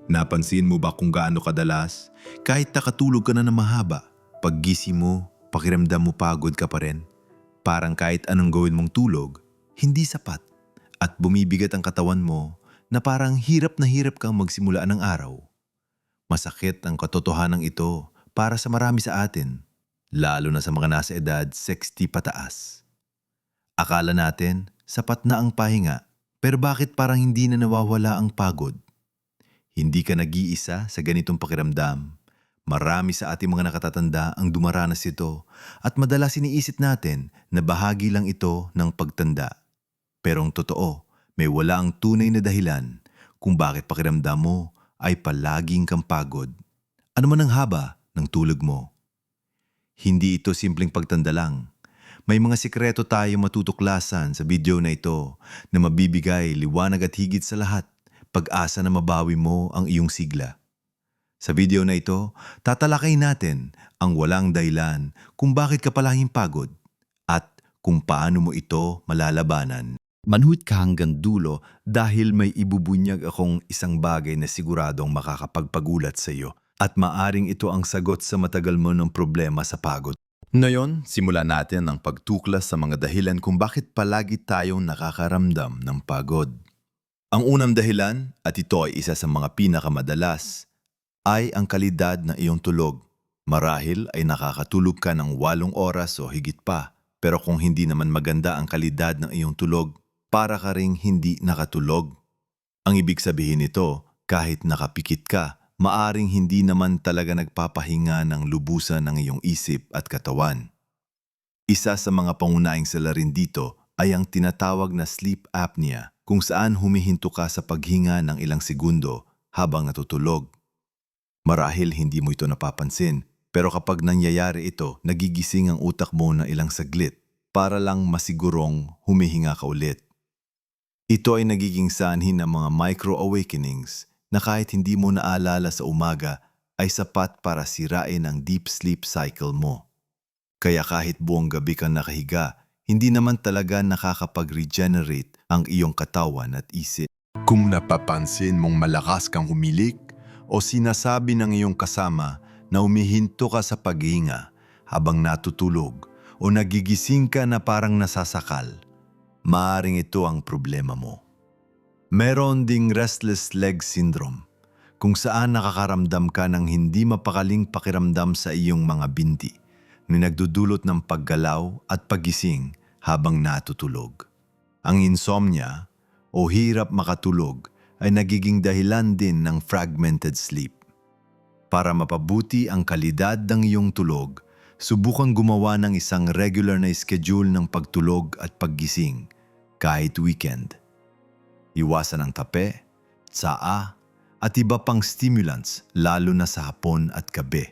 Napansin mo ba kung gaano kadalas, kahit nakatulog ka na mahaba, paggising mo, pakiramdam mo pagod ka pa rin? Parang kahit anong gawin mong tulog, hindi sapat at bumibigat ang katawan mo na parang hirap na hirap kang magsimula ng araw. Masakit ang katotohanan ito para sa marami sa atin, lalo na sa mga nasa edad 60 pataas. Akala natin sapat na ang pahinga, pero bakit parang hindi na nawawala ang pagod? Hindi ka nag-iisa sa ganitong pakiramdam. Marami sa ating mga nakatatanda ang dumaranas ito at madalas iniisip natin na bahagi lang ito ng pagtanda. Pero ang totoo, may wala ang tunay na dahilan kung bakit pakiramdam mo ay palaging kang pagod. Ano man ang haba ng tulog mo. Hindi ito simpleng pagtanda lang. May mga sikreto tayo matutuklasan sa video na ito na mabibigay liwanag at higit sa lahat, pag-asa na mabawi mo ang iyong sigla. Sa video na ito, tatalakay natin ang walang dahilan kung bakit ka palaging pagod at kung paano mo ito malalabanan. Manhut ka hanggang dulo dahil may ibubunyag akong isang bagay na siguradong makakapagpagulat sa iyo at maaring ito ang sagot sa matagal mo ng problema sa pagod. Ngayon, simulan natin ang pagtuklas sa mga dahilan kung bakit palagi tayong nakakaramdam ng pagod. Ang unang dahilan, at ito ay isa sa mga pinakamadalas, ay ang kalidad ng iyong tulog. Marahil ay nakakatulog ka ng 8 oras o higit pa, pero kung hindi naman maganda ang kalidad ng iyong tulog, para ka ring hindi nakatulog. Ang ibig sabihin nito, kahit nakapikit ka, maaring hindi naman talaga nagpapahinga ng lubusan ng iyong isip at katawan. Isa sa mga pangunahing salarin dito ay ang tinatawag na sleep apnea, kung saan humihinto ka sa paghinga ng ilang segundo habang natutulog. Marahil hindi mo ito napapansin, pero kapag nangyayari ito, nagigising ang utak mo ng ilang saglit para lang masigurong humihinga ka ulit. Ito ay nagiging sanhi ng mga micro-awakenings na kahit hindi mo naalala sa umaga ay sapat para sirain ang deep sleep cycle mo. Kaya kahit buong gabi kang nakahiga, hindi naman talaga nakakapag-regenerate ang iyong katawan at isip. Kung napapansin mong malakas kang humilik o sinasabi ng iyong kasama na umihinto ka sa paghinga habang natutulog o nagigising ka na parang nasasakal, maaring ito ang problema mo. Meron ding restless leg syndrome, kung saan nakakaramdam ka ng hindi mapakaling pakiramdam sa iyong mga binti na nagdudulot ng paggalaw at paggising habang natutulog. Ang insomnia o hirap makatulog ay nagiging dahilan din ng fragmented sleep. Para mapabuti ang kalidad ng iyong tulog, subukan gumawa ng isang regular na schedule ng pagtulog at paggising kahit weekend. Iwasan ang tape, tsaa, at iba pang stimulants lalo na sa hapon at gabi.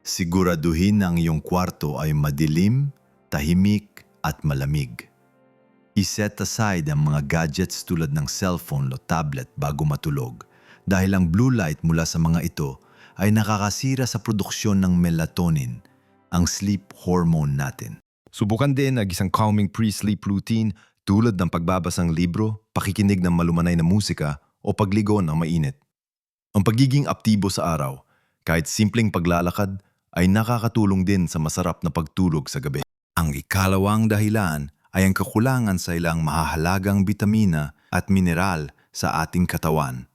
Siguraduhin na ang iyong kwarto ay madilim, tahimik at malamig. I-set aside ang mga gadgets tulad ng cellphone o tablet bago matulog dahil ang blue light mula sa mga ito ay nakakasira sa produksyon ng melatonin, ang sleep hormone natin. Subukan din ang isang calming pre-sleep routine tulad ng pagbabasang libro, pakikinig ng malumanay na musika o pagligo ng mainit. Ang pagiging aktibo sa araw, kahit simpleng paglalakad, ay nakakatulong din sa masarap na pagtulog sa gabi. Ang ikalawang dahilan ay ang kakulangan sa ilang mahahalagang bitamina at mineral sa ating katawan.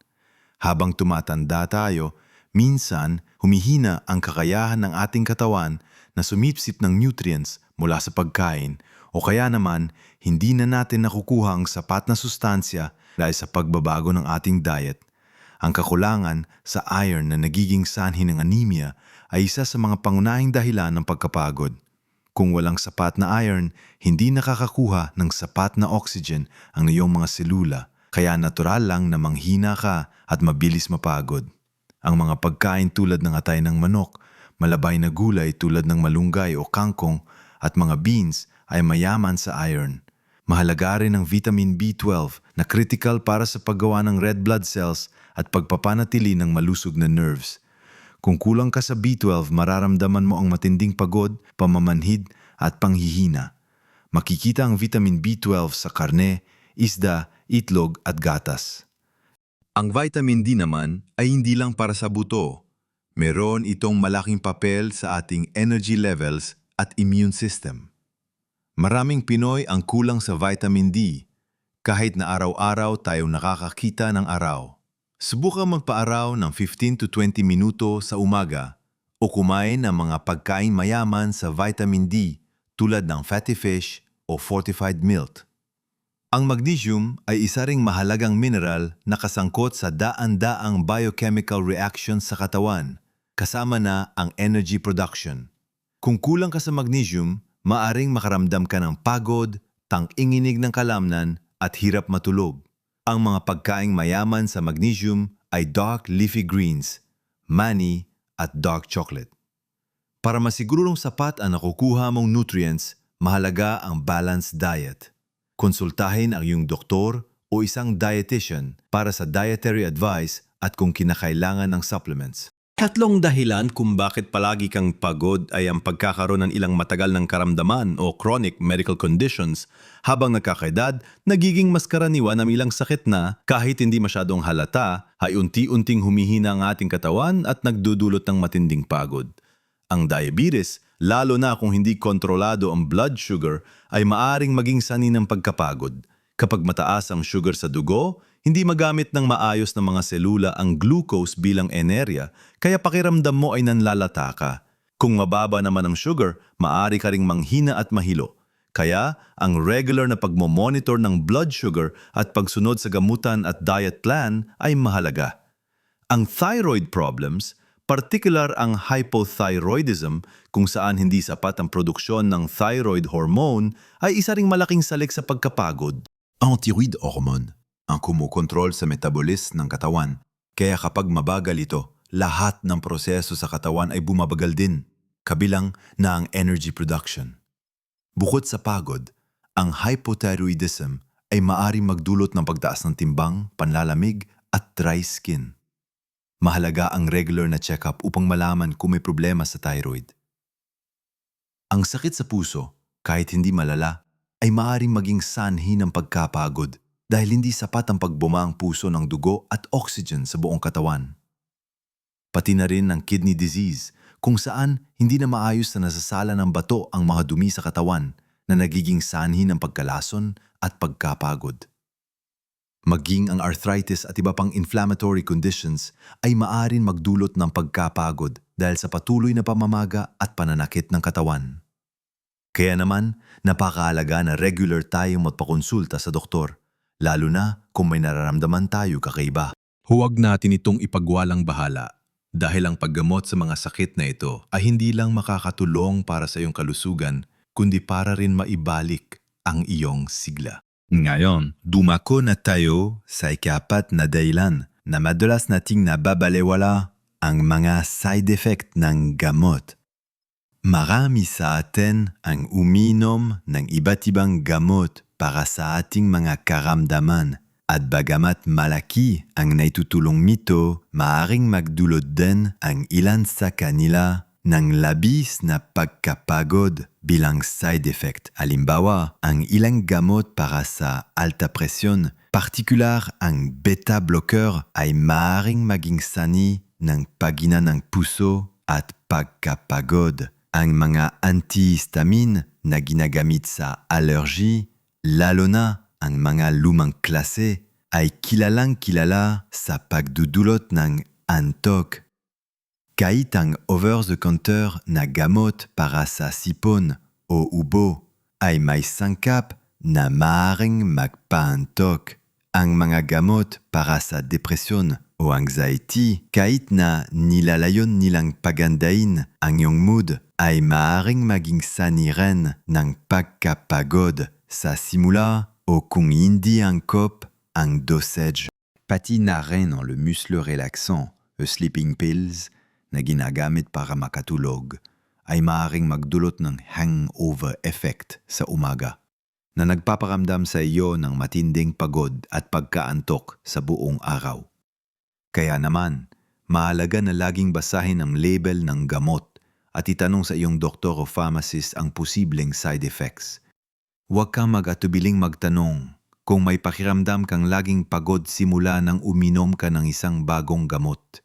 Habang tumatanda tayo, minsan humihina ang kakayahan ng ating katawan na sumipsip ng nutrients mula sa pagkain o kaya naman hindi na natin nakukuha ang sapat na sustansya dahil sa pagbabago ng ating diet. Ang kakulangan sa iron na nagiging sanhi ng anemia ay isa sa mga pangunahing dahilan ng pagkapagod. Kung walang sapat na iron, hindi nakakakuha ng sapat na oxygen ang iyong mga selula, kaya natural lang na manghina ka at mabilis mapagod. Ang mga pagkain tulad ng atay ng manok, malabay na gulay tulad ng malunggay o kangkong at mga beans ay mayaman sa iron. Mahalaga rin ang vitamin B12 na critical para sa paggawa ng red blood cells at pagpapanatili ng malusog na nerves. Kung kulang ka sa B12, mararamdaman mo ang matinding pagod, pamamanhid at panghihina. Makikita ang vitamin B12 sa karne, isda, itlog at gatas. Ang vitamin D naman ay hindi lang para sa buto. Meron itong malaking papel sa ating energy levels at immune system. Maraming Pinoy ang kulang sa vitamin D kahit na araw-araw tayo nakakakita ng araw. Subukan magpaaraw ng 15 to 20 minuto sa umaga o kumain ng mga pagkain mayaman sa vitamin D tulad ng fatty fish o fortified milk. Ang magnesium ay isa ring mahalagang mineral na kasangkot sa daan-daang biochemical reactions sa katawan, kasama na ang energy production. Kung kulang ka sa magnesium, maaring makaramdam ka ng pagod, tang-inginig ng kalamnan at hirap matulog. Ang mga pagkaing mayaman sa magnesium ay dark leafy greens, mani at dark chocolate. Para masigurong sapat ang nakukuha mong nutrients, mahalaga ang balanced diet. Konsultahin ang iyong doktor o isang dietitian para sa dietary advice at kung kinakailangan ng supplements. Tatlong dahilan kung bakit palagi kang pagod ay ang pagkakaroon ng ilang matagal ng karamdaman o chronic medical conditions. Habang nagkakaedad, nagiging mas karaniwan ang ilang sakit na kahit hindi masyadong halata ay unti-unting humihina ang ating katawan at nagdudulot ng matinding pagod. Ang diabetes, lalo na kung hindi kontrolado ang blood sugar, ay maaring maging sanhi ng pagkapagod. Kapag mataas ang sugar sa dugo, hindi magamit ng maayos ng mga selula ang glucose bilang enerya, kaya pakiramdam mo ay nanlalata ka. Kung mababa naman ang sugar, maaari ka ring manghina at mahilo. Kaya, ang regular na pagmomonitor ng blood sugar at pagsunod sa gamutan at diet plan ay mahalaga. Ang thyroid problems, partikular ang hypothyroidism kung saan hindi sapat ang produksyon ng thyroid hormone ay isa ring malaking salik sa pagkapagod. Ang thyroid hormone ang kumukontrol sa metabolism ng katawan. Kaya kapag mabagal ito, lahat ng proseso sa katawan ay bumabagal din, kabilang na ang energy production. Bukod sa pagod, ang hypothyroidism ay maaring magdulot ng pagtaas ng timbang, panlalamig at dry skin. Mahalaga ang regular na check-up upang malaman kung may problema sa thyroid. Ang sakit sa puso, kahit hindi malala, ay maaaring maging sanhi ng pagkapagod dahil hindi sapat ang pagbuma ang puso ng dugo at oxygen sa buong katawan. Pati na rin ang kidney disease kung saan hindi na maayos na nasasala ng bato ang mga dumi sa katawan na nagiging sanhi ng pagkalason at pagkapagod. Maging ang arthritis at iba pang inflammatory conditions ay maaaring magdulot ng pagkapagod dahil sa patuloy na pamamaga at pananakit ng katawan. Kaya naman, napakahalaga na regular tayong magpakonsulta sa doktor, lalo na kung may nararamdaman tayo kakaiba. Huwag natin itong ipagwalang bahala dahil ang paggamot sa mga sakit na ito ay hindi lang makakatulong para sa iyong kalusugan, kundi para rin maibalik ang iyong sigla. Ngayon, dumako na tayo sa ikapat na dahilan na madalas nating nababalewala ang mga side effect ng gamot. Marami sa atin ang uminom ng iba't ibang gamot para sa ating mga karamdaman at bagamat malaki ang naitutulong nito, maaaring magdulot din ang ilan sa kanila ng labis na pagkapagod bilang side effect. Halimbawa, ang ilang gamot para sa alta presyon, partikular ang beta blocker ay maaaring maging sanhi ng pagina ng puso at pagkapagod. Ang mga antihistamine na ginagamit sa allergy, lalo na ang mga lumang klase, ay kilalang kilala sa pagdudulot ng antok. Kahit ang over-the-counter na gamot para sa sipon o ubo ay may sangkap na maaaring magpaantok. Ang mga gamot para sa depresyon o anxiety, kahit na nilalayon nilang pagandahin ang iyong mood, ay maaaring maging sanhi rin ng pagkapagod sa simula o kung hindi angkop ang dosage. Pati na rin ang le muscle relaxant, o sleeping pills, na ginagamit para makatulog, ay maaaring magdulot ng hangover effect sa umaga, na nagpaparamdam sa iyo ng matinding pagod at pagkaantok sa buong araw. Kaya naman, mahalaga na laging basahin ang label ng gamot at itanong sa iyong doktor o pharmacist ang posibleng side effects. Huwag kang mag-atubiling magtanong Kung may pakiramdam kang laging pagod simula nang uminom ka ng isang bagong gamot,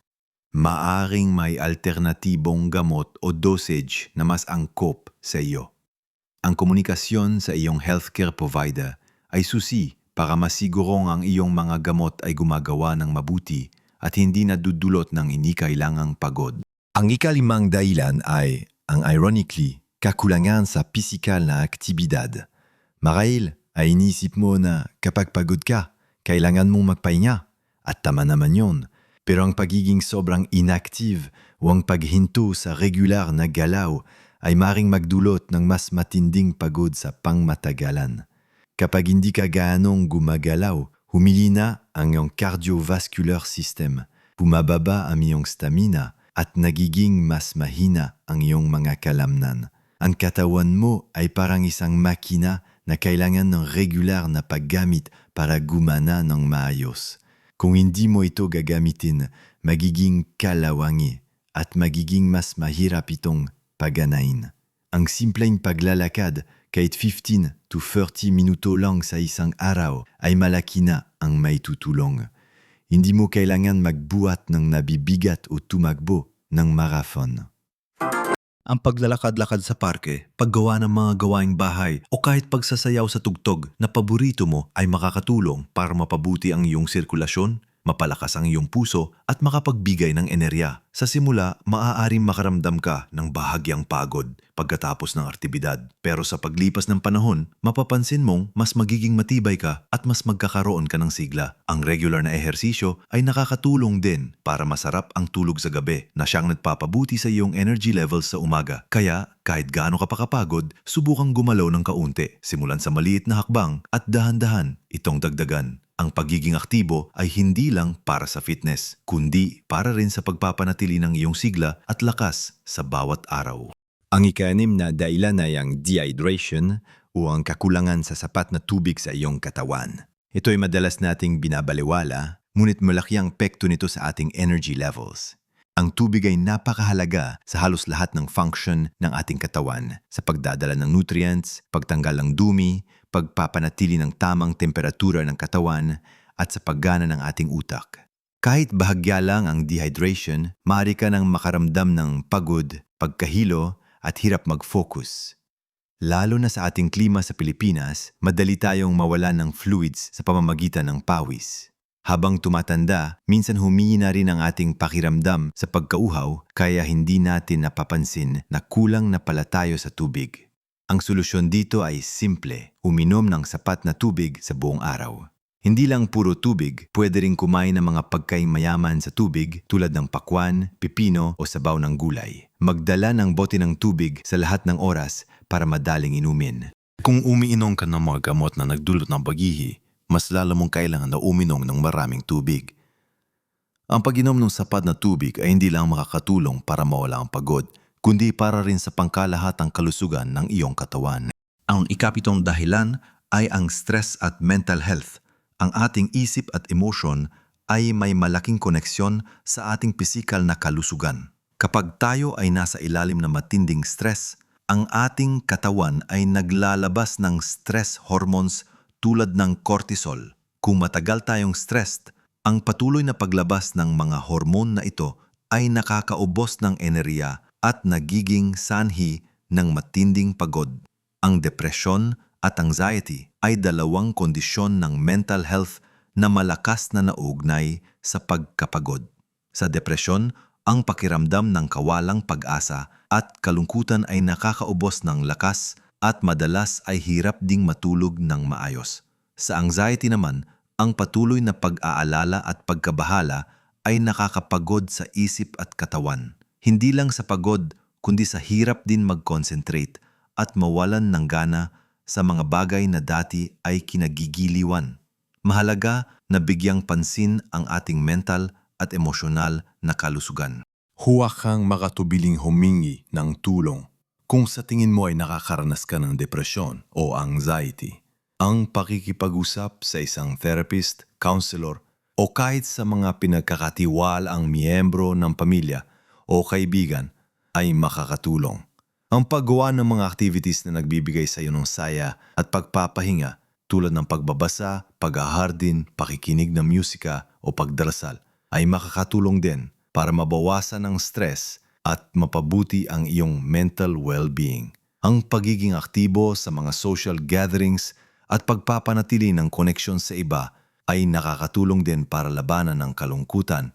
maaring may alternatibong gamot o dosage na mas angkop sa iyo. Ang komunikasyon sa iyong healthcare provider ay susi para masigurong ang iyong mga gamot ay gumagawa ng mabuti at hindi nadudulot ng hindi kailangang pagod. Ang ikalimang dahilan ay, ang ironically, kakulangan sa pisikal na aktibidad. Marahil ay inisip mo na kapag pagod ka, kailangan mong magpahinga. At tama naman yun. Pero ang pagiging sobrang inactive o ang paghinto sa regular na galaw ay maring magdulot ng mas matinding pagod sa pangmatagalan. Kapag hindi ka gaanong gumagalaw, humili na ang iyong cardiovascular system, bumababa ang iyong stamina at nagiging mas mahina ang iyong mga kalamnan. Ang katawan mo ay parang isang makina na kailangan ng regular na paggamit para gumana ng maayos. Kung hindi mo ito gagamitin, magiging kalawangi at magiging mas mahirap itong paganain. Ang simpleng paglalakad, kahit 15 to 30 minuto lang sa isang araw, ay malaki na ang may tutulong. Hindi mo kailangan magbuhat ng nabibigat o tumakbo ng marathon. Ang paglalakad-lakad sa parke, paggawa ng mga gawaing bahay o kahit pagsasayaw sa tugtog na paborito mo ay makakatulong para mapabuti ang iyong sirkulasyon, mapalakas ang iyong puso at makapagbigay ng enerhiya. Sa simula, maaaring makaramdam ka ng bahagyang pagod pagkatapos ng aktibidad. Pero sa paglipas ng panahon, mapapansin mong mas magiging matibay ka at mas magkakaroon ka ng sigla. Ang regular na ehersisyo ay nakakatulong din para masarap ang tulog sa gabi na siyang nagpapabuti sa iyong energy levels sa umaga. Kaya kahit gaano ka pa kapagod, subukang gumalaw ng kaunti. Simulan sa maliit na hakbang at dahan-dahan itong dagdagan. Ang pagiging aktibo ay hindi lang para sa fitness, kundi para rin sa pagpapanatili ng iyong sigla at lakas sa bawat araw. Ang ika-6 na dahilan ay ang dehydration o ang kakulangan sa sapat na tubig sa iyong katawan. Ito ay madalas nating binabaliwala, ngunit malaki ang epekto nito sa ating energy levels. Ang tubig ay napakahalaga sa halos lahat ng function ng ating katawan sa pagdadala ng nutrients, pagtanggal ng dumi, pagpapanatili ng tamang temperatura ng katawan at sa paggana ng ating utak. Kahit bahagya lang ang dehydration, maaari ka nang makaramdam ng pagod, pagkahilo at hirap mag-focus. Lalo na sa ating klima sa Pilipinas, madali tayong mawalan ng fluids sa pamamagitan ng pawis. Habang tumatanda, minsan humingi na rin ang ating pakiramdam sa pagkauhaw kaya hindi natin napapansin na kulang na pala tayo sa tubig. Ang solusyon dito ay simple, uminom ng sapat na tubig sa buong araw. Hindi lang puro tubig, pwede rin kumain ng mga pagkain mayaman sa tubig tulad ng pakwan, pipino o sabaw ng gulay. Magdala ng bote ng tubig sa lahat ng oras para madaling inumin. Kung umiinom ka ng mga gamot na nagdulot ng paghihi, mas lalo mong kailangan na uminom ng maraming tubig. Ang pag-inom ng sapat na tubig ay hindi lang makakatulong para mawala ang pagod, kundi para rin sa pangkalahatang kalusugan ng iyong katawan. Ang ikapitong dahilan ay ang stress at mental health. Ang ating isip at emosyon ay may malaking koneksyon sa ating pisikal na kalusugan. Kapag tayo ay nasa ilalim ng matinding stress, ang ating katawan ay naglalabas ng stress hormones tulad ng cortisol. Kung matagal tayong stressed, ang patuloy na paglabas ng mga hormone na ito ay nakakaubos ng enerhiya at nagiging sanhi ng matinding pagod. Ang depresyon at anxiety ay dalawang kondisyon ng mental health na malakas na naugnay sa pagkapagod. Sa depresyon, ang pakiramdam ng kawalang pag-asa at kalungkutan ay nakakaubos ng lakas at madalas ay hirap ding matulog ng maayos. Sa anxiety naman, ang patuloy na pag-aalala at pagkabahala ay nakakapagod sa isip at katawan. Hindi lang sa pagod, kundi sa hirap din mag-concentrate at mawalan ng gana sa mga bagay na dati ay kinagigiliwan. Mahalaga na bigyang pansin ang ating mental at emosyonal na kalusugan. Huwag kang makatubiling humingi ng tulong kung sa tingin mo ay nakakaranas ka ng depresyon o anxiety. Ang pakikipag-usap sa isang therapist, counselor, o kahit sa mga pinagkakatiwalaang miyembro ng pamilya o kaibigan ay makakatulong. Ang paggawa ng mga activities na nagbibigay sa iyo ng saya at pagpapahinga tulad ng pagbabasa, paghahardin, pakikinig ng musika o pagdarasal ay makakatulong din para mabawasan ang stress at mapabuti ang iyong mental well-being. Ang pagiging aktibo sa mga social gatherings at pagpapanatili ng koneksyon sa iba ay nakakatulong din para labanan ng kalungkutan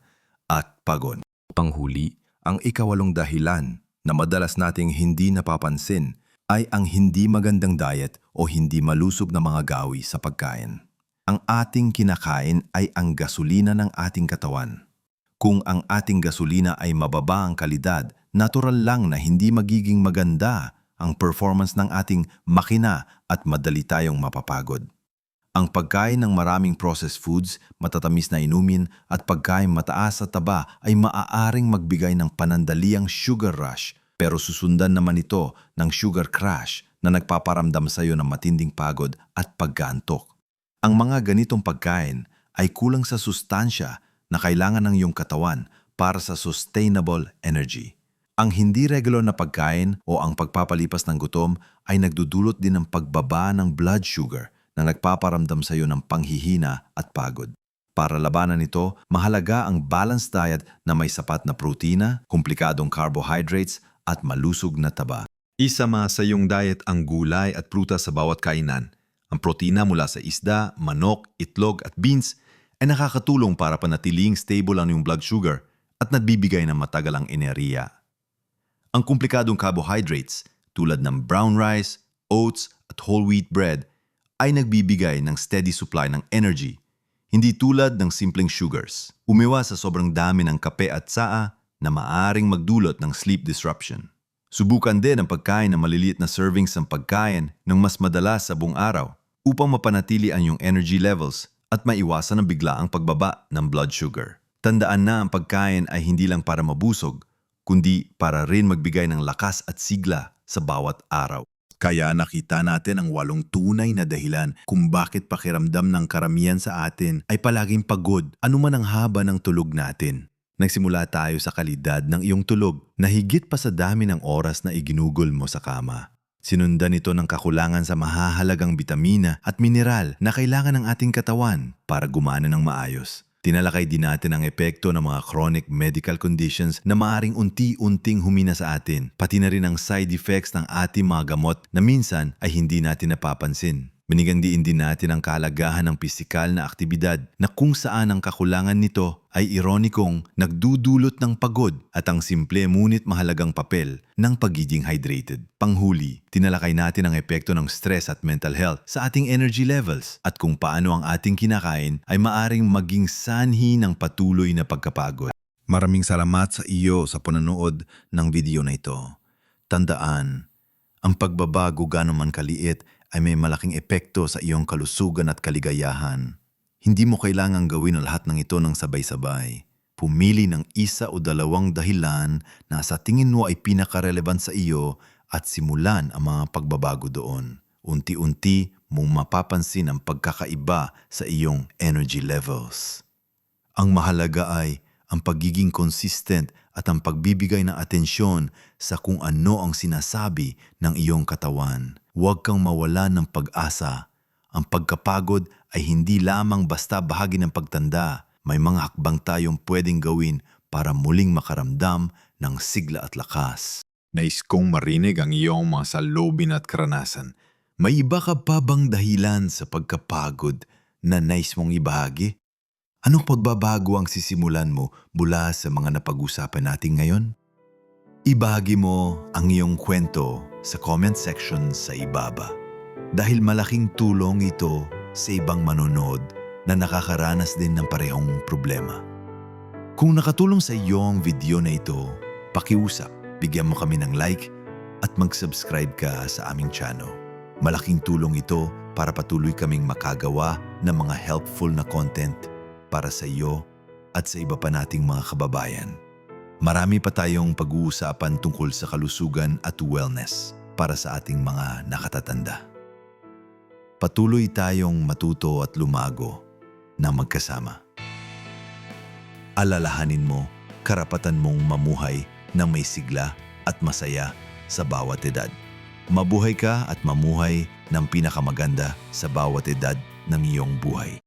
at pagod. Panghuli, ang ikawalong dahilan na madalas nating hindi napapansin ay ang hindi magandang diet o hindi malusog na mga gawi sa pagkain. Ang ating kinakain ay ang gasolina ng ating katawan. Kung ang ating gasolina ay mababa ang kalidad, natural lang na hindi magiging maganda ang performance ng ating makina at madali tayong mapapagod. Ang pagkain ng maraming processed foods, matatamis na inumin at pagkain mataas sa taba ay maaaring magbigay ng panandaliang sugar rush, pero susundan naman ito ng sugar crash na nagpaparamdam sa iyo ng matinding pagod at pagkaantok. Ang mga ganitong pagkain ay kulang sa sustansya na kailangan ng iyong katawan para sa sustainable energy. Ang hindi regular na pagkain o ang pagpapalipas ng gutom ay nagdudulot din ng pagbaba ng blood sugar na nagpaparamdam sa iyo ng panghihina at pagod. Para labanan ito, mahalaga ang balanced diet na may sapat na protina, komplikadong carbohydrates at malusog na taba. Isama sa iyong diet ang gulay at prutas sa bawat kainan. Ang protina mula sa isda, manok, itlog at beans ay nakakatulong para panatiling stable ang iyong blood sugar at nagbibigay ng matagalang enerhiya. Ang komplikadong carbohydrates tulad ng brown rice, oats at whole wheat bread ay nagbibigay ng steady supply ng energy, hindi tulad ng simpleng sugars. Umiwas sa sobrang dami ng kape at tsaa na maaring magdulot ng sleep disruption. Subukan din ang pagkain ng maliliit na servings ng pagkain ng mas madalas sa buong araw upang mapanatili ang iyong energy levels at maiwasan ang biglaang pagbaba ng blood sugar. Tandaan na ang pagkain ay hindi lang para mabusog, kundi para rin magbigay ng lakas at sigla sa bawat araw. Kaya nakita natin ang 8 tunay na dahilan kung bakit pakiramdam ng karamihan sa atin ay palaging pagod anuman ang haba ng tulog natin. Nagsimula tayo sa kalidad ng iyong tulog na higit pa sa dami ng oras na iginugol mo sa kama. Sinundan ito ng kakulangan sa mahahalagang bitamina at mineral na kailangan ng ating katawan para gumana ng maayos. Tinalakay din natin ang epekto ng mga chronic medical conditions na maaring unti-unting humina sa atin, pati na rin ang side effects ng ating mga gamot na minsan ay hindi natin napapansin. Binigyang diin din natin ang kahalagahan ng pisikal na aktibidad na kung saan ang kakulangan nito ay ironikong nagdudulot ng pagod at ang simple ngunit mahalagang papel ng pagiging hydrated. Panghuli, tinalakay natin ang epekto ng stress at mental health sa ating energy levels at kung paano ang ating kinakain ay maaring maging sanhi ng patuloy na pagkapagod. Maraming salamat sa iyo sa panonood ng video na ito. Tandaan, ang pagbabago gaano man kaliit ay may malaking epekto sa iyong kalusugan at kaligayahan. Hindi mo kailangang gawin ang lahat ng ito ng sabay-sabay. Pumili ng 1 o 2 dahilan na sa tingin mo ay pinaka-relevant sa iyo at simulan ang mga pagbabago doon. Unti-unti mong mapapansin ang pagkakaiba sa iyong energy levels. Ang mahalaga ay ang pagiging consistent at ang pagbibigay ng atensyon sa kung ano ang sinasabi ng iyong katawan. Huwag kang mawala ng pag-asa. Ang pagkapagod ay hindi lamang basta bahagi ng pagtanda. May mga hakbang tayong pwedeng gawin para muling makaramdam ng sigla at lakas. Nais kong marinig ang iyong mga salubin at karanasan. May iba ka pa bang dahilan sa pagkapagod na nais mong ibahagi? Anong pagbabago ang sisimulan mo mula sa mga napag-usapan natin ngayon? Ibahagi mo ang iyong kwento sa comment section sa ibaba. Dahil malaking tulong ito sa ibang manonood na nakakaranas din ng parehong problema. Kung nakatulong sa iyo ang video na ito, pakiusap, bigyan mo kami ng like at mag-subscribe ka sa aming channel. Malaking tulong ito para patuloy kaming makagawa ng mga helpful na content para sa iyo at sa iba pa nating mga kababayan. Marami pa tayong pag-uusapan tungkol sa kalusugan at wellness para sa ating mga nakatatanda. Patuloy tayong matuto at lumago na magkasama. Alalahanin mo, karapatan mong mamuhay na may sigla at masaya sa bawat edad. Mabuhay ka at mamuhay ng pinakamaganda sa bawat edad ng iyong buhay.